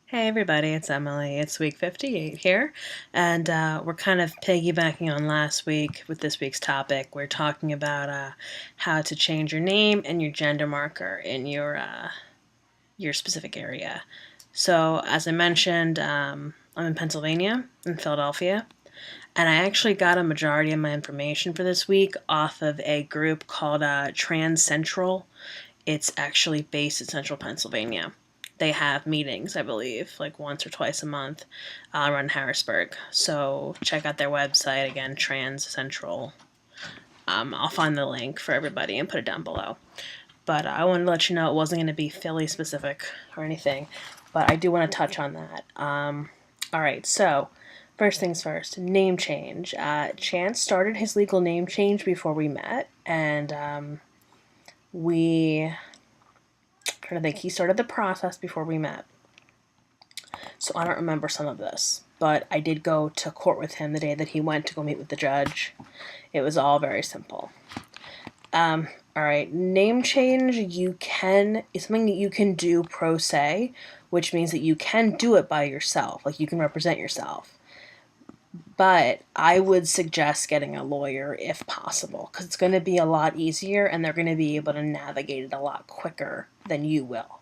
Hey everybody, it's Emily. It's week 58 here, and we're kind of piggybacking on last week with this week's topic. We're talking about how to change your name and your gender marker in your specific area. So, as I mentioned, I'm in Pennsylvania, in Philadelphia, and I actually got a majority of my information for this week off of a group called Trans Central. It's actually based in central Pennsylvania. They have meetings, I believe, like once or twice a month around Harrisburg. So check out their website again, Trans Central. I'll find the link for everybody and put it down below. But I wanted to let you know it wasn't going to be Philly specific or anything, but I do want to touch on that. All right, so first things first, name change. Chance started his legal name change before we met, and we trying to think. He started the process before we met. So I don't remember some of this. But I did go to court with him the day that he went to go meet with the judge. It was all very simple. All right, name change is something that you can do pro se, which means that you can do it by yourself, like you can represent yourself. But I would suggest getting a lawyer if possible, because it's going to be a lot easier and they're going to be able to navigate it a lot quicker than you will.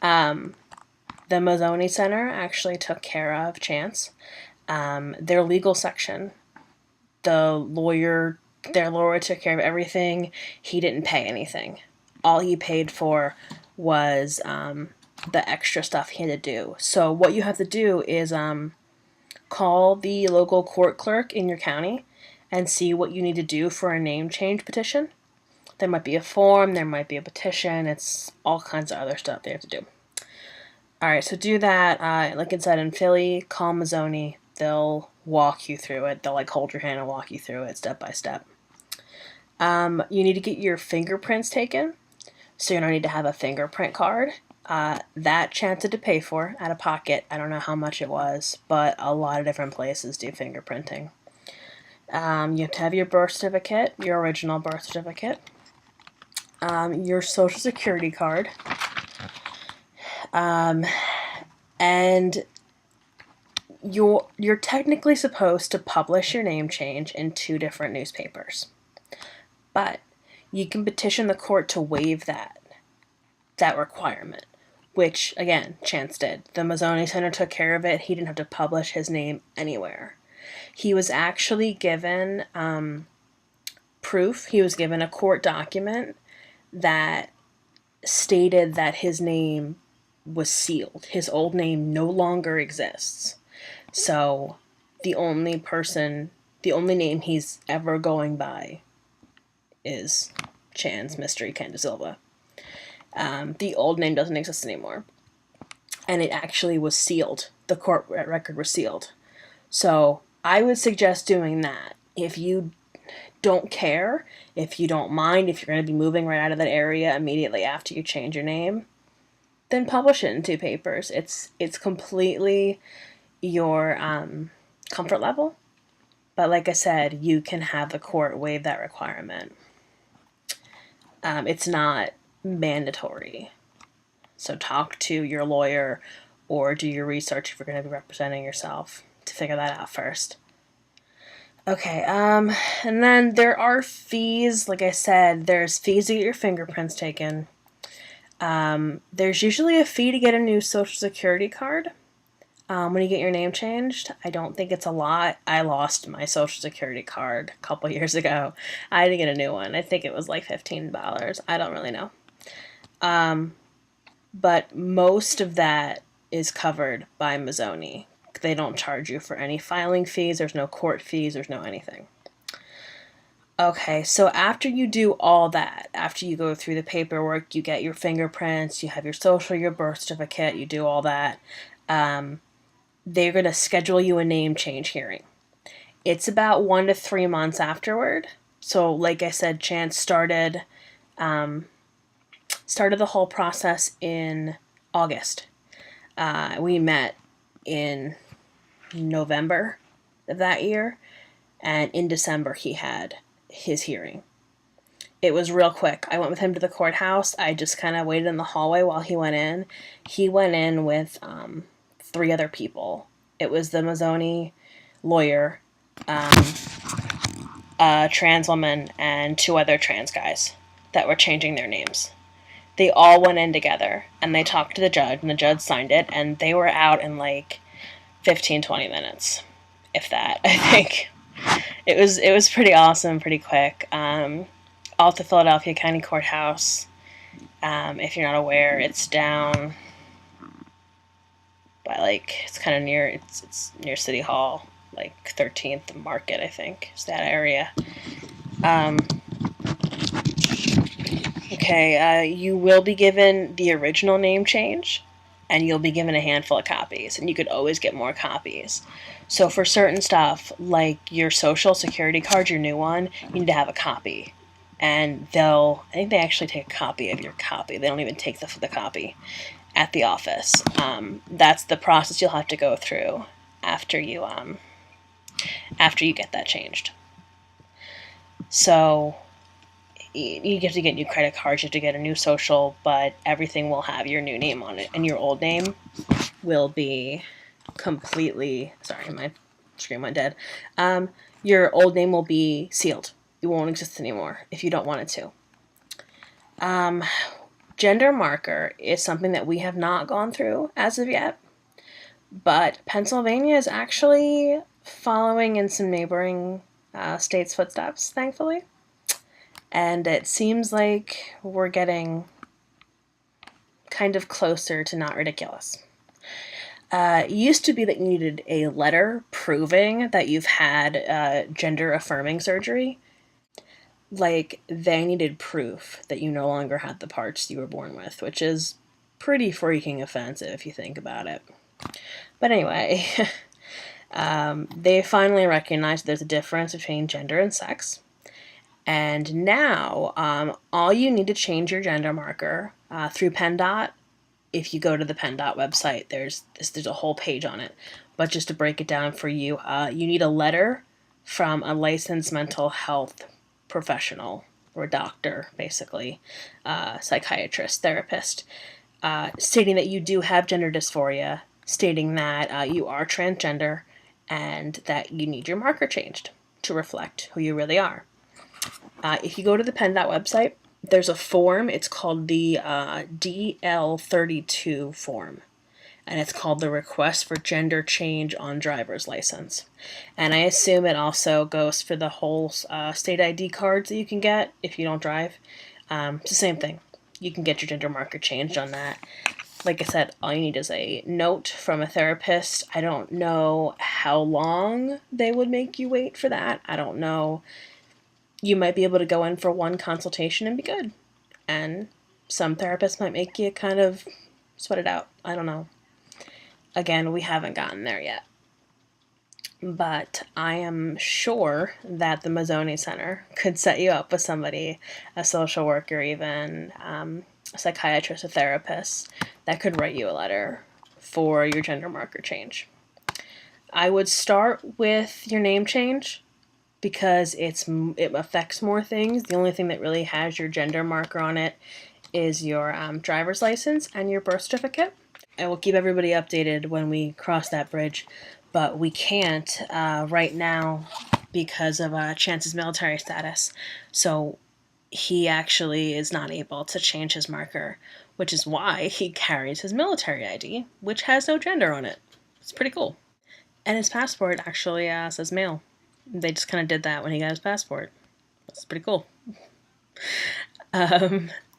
The Mazzoni Center actually took care of Chance. Their legal section, their lawyer took care of everything. He didn't pay anything. All he paid for was the extra stuff he had to do. So what you have to do is call the local court clerk in your county and see what you need to do for a name change petition. There might be a form, there might be a petition, it's all kinds of other stuff they have to do. Alright, so do that. Like I said, in Philly, call Mazzoni. They'll walk you through it. They'll hold your hand and walk you through it step by step. You need to get your fingerprints taken. So you're going to need to have a fingerprint card. That Chance had to pay for out of pocket. I don't know how much it was, but a lot of different places do fingerprinting. You have to have your birth certificate, your original birth certificate, your social security card, and you're technically supposed to publish your name change in 2 different newspapers, but you can petition the court to waive that requirement, which again Chance did. The Mazzoni Center took care of it. He didn't have to publish his name anywhere. He was actually given proof. He was given a court document that stated that his name was sealed. His old name no longer exists. So the only name he's ever going by is Chance Mystery Ken De Silva. The old name doesn't exist anymore. And it actually was sealed. The court record was sealed. So I would suggest doing that. If you don't care, if you don't mind, if you're going to be moving right out of that area immediately after you change your name, then publish it in 2 papers. It's completely your comfort level. But like I said, you can have the court waive that requirement. It's not mandatory. So talk to your lawyer or do your research if you're going to be representing yourself to figure that out first. Okay, and then there are fees. Like I said, there's fees to get your fingerprints taken. There's usually a fee to get a new social security card when you get your name changed. I don't think it's a lot. I lost my social security card a couple years ago. I had to get a new one. I think it was like $15. I don't really know. But most of that is covered by Mazzoni. They don't charge you for any filing fees. There's no court fees. There's no anything. Okay, so after you do all that, after you go through the paperwork, you get your fingerprints, you have your social, your birth certificate, you do all that, they're going to schedule you a name change hearing. It's about 1 to 3 months afterward. So like I said, Chance started the whole process in August. We met in November of that year, and in December he had his hearing. It was real quick. I went with him to the courthouse. I just kind of waited in the hallway while he went in. He went in with 3 other people. It was the Mazzoni lawyer, a trans woman, and 2 other trans guys that were changing their names. They all went in together, and they talked to the judge, and the judge signed it, and they were out in like 15-20 minutes, if that. I think it was pretty awesome, pretty quick. All to Philadelphia County Courthouse. If you're not aware, it's down by like, it's kind of near, it's near City Hall, like 13th Market, I think, is that area. Okay, you will be given the original name change, and you'll be given a handful of copies, and you could always get more copies. So for certain stuff, like your social security card, your new one, you need to have a copy. And I think they actually take a copy of your copy. They don't even take the copy at the office. That's the process you'll have to go through after you get that changed. So you have to get new credit cards, you have to get a new social, but everything will have your new name on it, and your old name will be completely, sorry, my screen went dead. Your old name will be sealed. It won't exist anymore if you don't want it to. Gender marker is something that we have not gone through as of yet, but Pennsylvania is actually following in some neighboring states' footsteps, thankfully. And it seems like we're getting kind of closer to not ridiculous. It used to be that you needed a letter proving that you've had gender-affirming surgery. Like, they needed proof that you no longer had the parts you were born with, which is pretty freaking offensive if you think about it. But anyway, they finally recognized there's a difference between gender and sex. And now, all you need to change your gender marker through PennDOT. If you go to the PennDOT website, there's a whole page on it. But just to break it down for you, you need a letter from a licensed mental health professional or doctor, basically, psychiatrist, therapist, stating that you do have gender dysphoria, stating that you are transgender, and that you need your marker changed to reflect who you really are. If you go to the PennDOT website, there's a form. It's called the DL32 form, and it's called the Request for Gender Change on Driver's License. And I assume it also goes for the whole state ID cards that you can get if you don't drive. It's the same thing. You can get your gender marker changed on that. Like I said, all you need is a note from a therapist. I don't know how long they would make you wait for that. I don't know. You might be able to go in for one consultation and be good. And some therapists might make you kind of sweat it out. I don't know. Again, we haven't gotten there yet. But I am sure that the Mazzoni Center could set you up with somebody, a social worker even, a psychiatrist, a therapist, that could write you a letter for your gender marker change. I would start with your name change because it affects more things. The only thing that really has your gender marker on it is your driver's license and your birth certificate. I will keep everybody updated when we cross that bridge, but we can't right now because of Chance's military status. So he actually is not able to change his marker, which is why he carries his military ID, which has no gender on it. It's pretty cool. And his passport actually says male. They just kind of did that when he got his passport. That's pretty cool.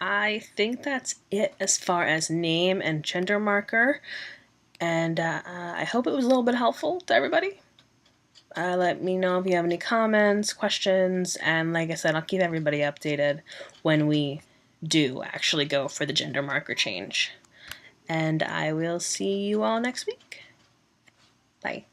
I think that's it as far as name and gender marker. And I hope it was a little bit helpful to everybody. Let me know if you have any comments, questions, and like I said, I'll keep everybody updated when we do actually go for the gender marker change. And I will see you all next week. Bye.